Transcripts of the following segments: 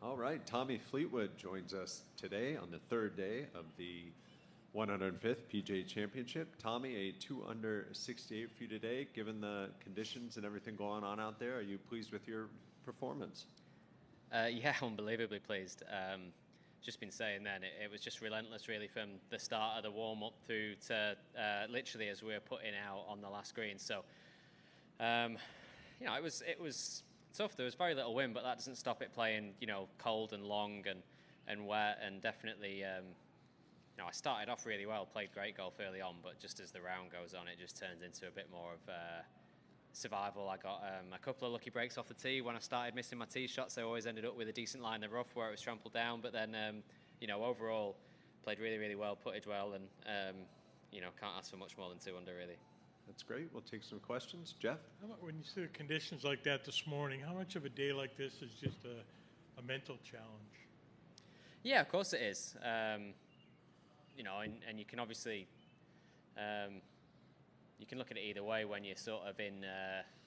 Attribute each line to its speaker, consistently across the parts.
Speaker 1: All right, Tommy Fleetwood joins us today on the third day of the 105th PGA Championship. Tommy, a 2 under 68 for you today. Given the conditions and everything going on out there, are you pleased with your performance?
Speaker 2: Yeah, unbelievably pleased. Just been saying then, it was just relentless really from the start of the warm-up through to literally as we were putting out on the last green. So, it was tough. There was very little wind, but that doesn't stop it playing, cold and long and wet, and definitely, I started off really well, played great golf early on, but just as the round goes on, it just turns into a bit more of survival. I got a couple of lucky breaks off the tee. When I started missing my tee shots, I always ended up with a decent line in the rough where it was trampled down, but then, overall, played really, really well, putted well, and, can't ask for much more than 2 under, really.
Speaker 1: That's great. We'll take some questions. Jeff?
Speaker 3: How about when you see the conditions like that this morning, how much of a day like this is just a mental challenge?
Speaker 2: Yeah, of course it is. And you can obviously, you can look at it either way when you're sort of in,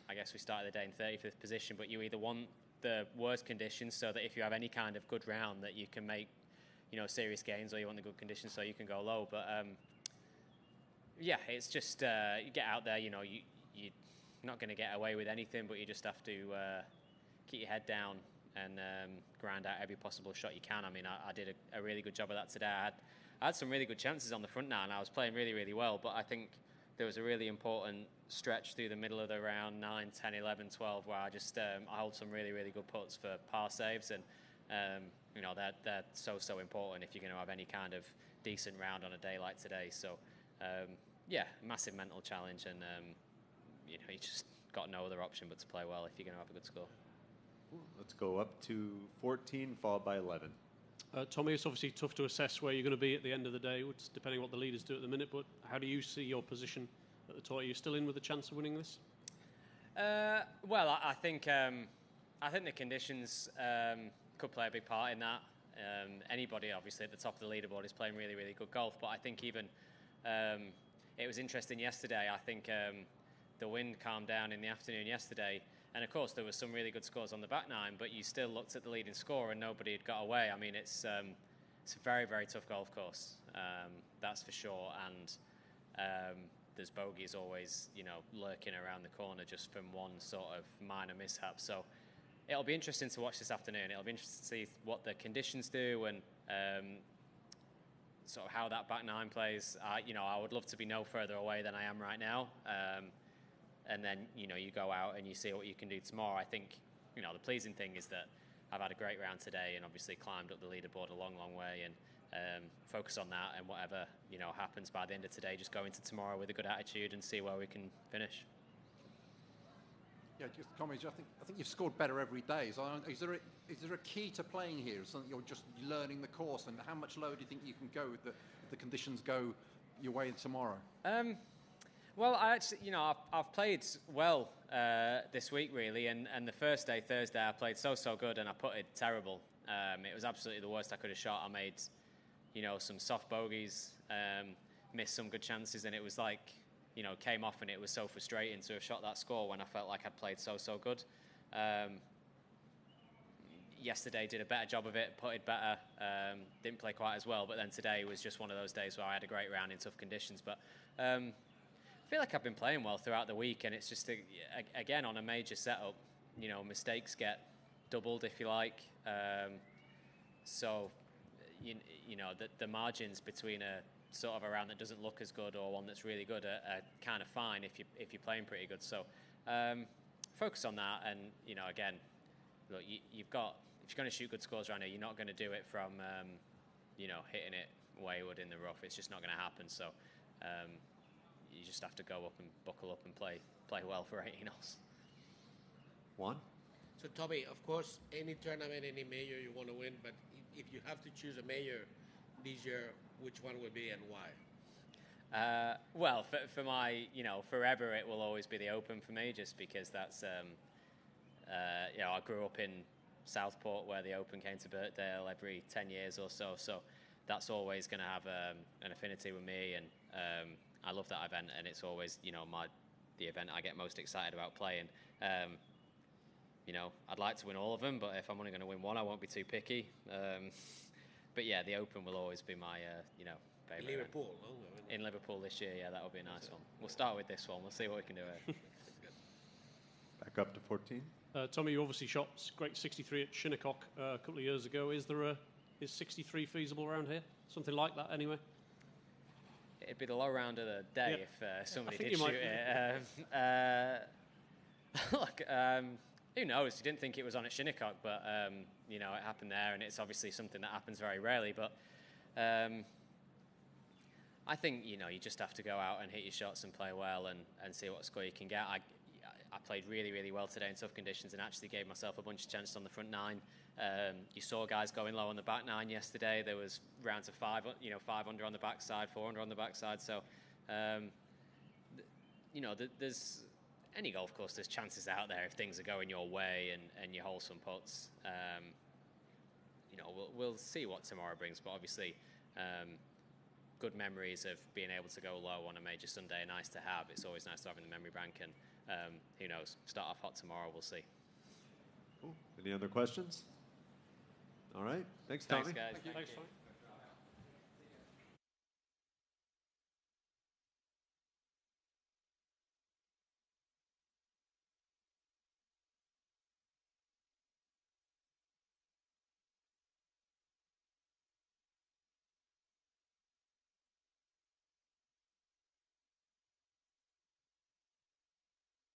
Speaker 2: I guess we started the day in 35th position, but you either want the worst conditions so that if you have any kind of good round that you can make, serious gains, or you want the good conditions so you can go low. But, yeah, it's just you get out there, you're not going to get away with anything, but you just have to keep your head down and grind out every possible shot you can. I mean, I did a really good job of that today. I had some really good chances on the front nine. I was playing really, really well, but I think there was a really important stretch through the middle of the round, 9, 10, 11, 12, where I just I hold some really, really good putts for par saves, and they're so important if you're going to have any kind of decent round on a day like today. So. Yeah, massive mental challenge, and you just got no other option but to play well if you're going to have a good score.
Speaker 1: Let's go up to 14, followed by 11.
Speaker 4: Tommy, it's obviously tough to assess where you're going to be at the end of the day, depending on what the leaders do at the minute, but how do you see your position at the tour? Are you still in with a chance of winning this?
Speaker 2: Well, I think the conditions could play a big part in that. Anybody, obviously, at the top of the leaderboard is playing really, really good golf, but I think even... it was interesting yesterday. I think the wind calmed down in the afternoon yesterday, and of course there was some really good scores on the back nine, but you still looked at the leading score and nobody had got away. I mean, it's a very, very tough golf course, that's for sure, and there's bogeys always, lurking around the corner just from one sort of minor mishap. So it'll be interesting to watch this afternoon. It'll be interesting to see what the conditions do and sort of how that back nine plays. I would love to be no further away than I am right now. And then, you go out and you see what you can do tomorrow. I think, the pleasing thing is that I've had a great round today and obviously climbed up the leaderboard a long, long way, and focus on that, and whatever, happens by the end of today, just go into tomorrow with a good attitude and see where we can finish.
Speaker 5: Yeah, just comments. I think you've scored better every day. So is there a key to playing here? Something you're just learning the course, and how much lower do you think you can go if the conditions go your way tomorrow?
Speaker 2: Well, I actually, I've played well this week really, and the first day, Thursday, I played so good, and I putted terrible. It was absolutely the worst I could have shot. I made, some soft bogeys, missed some good chances, and it was like. Came off, and it was so frustrating to have shot that score when I felt like I'd played so good. Yesterday did a better job of it, putted better, didn't play quite as well, but then today was just one of those days where I had a great round in tough conditions. But I feel like I've been playing well throughout the week, and it's just, again, on a major setup, mistakes get doubled, if you like. So, the margins between a sort of a round that doesn't look as good or one that's really good are kind of fine if you're playing pretty good. So focus on that, and again, look, you've got, if you're going to shoot good scores around here, you're not going to do it from hitting it wayward in the rough. It's just not going to happen. So you just have to go up and buckle up and play well for 18 holes.
Speaker 1: Juan?
Speaker 6: So Tommy, of course, any tournament, any major you want to win, but if you have to choose a major this year, which one would be and why?
Speaker 2: Well, for my, forever it will always be the Open for me, just because that's, I grew up in Southport where the Open came to Birkdale every 10 years or so, so that's always going to have an affinity with me, and I love that event, and it's always, the event I get most excited about playing. you know, I'd like to win all of them, but if I'm only going to win one, I won't be too picky. But yeah, the Open will always be my, you know, favourite.
Speaker 6: Liverpool, no?
Speaker 2: In Liverpool this year, yeah, that'll be a nice one. We'll start with this one. We'll see what we can do here.
Speaker 1: Back up to 14.
Speaker 4: Tommy, you obviously shot great 63 at Shinnecock a couple of years ago. Is 63 feasible around here? Something like that, anyway.
Speaker 2: It'd be the low round of the day if somebody did shoot it. Look, who knows? You didn't think it was on at Shinnecock, but you know, it happened there, and it's obviously something that happens very rarely. But I think, you know, you just have to go out and hit your shots and play well and see what score you can get. I played really, really well today in tough conditions and actually gave myself a bunch of chances on the front nine. You saw guys going low on the back nine yesterday. There was rounds of 5 under on the backside, 4 under on the backside. So, you know, there's any golf course, there's chances out there if things are going your way and you hole some putts. You know, we'll see what tomorrow brings, but obviously, good memories of being able to go low on a major Sunday are nice to have. It's always nice to have in the memory bank, and who knows, start off hot tomorrow, we'll see.
Speaker 1: Cool. Any other questions? All right. Thanks, Tommy.
Speaker 2: Thanks, guys.
Speaker 4: Thanks, Tommy.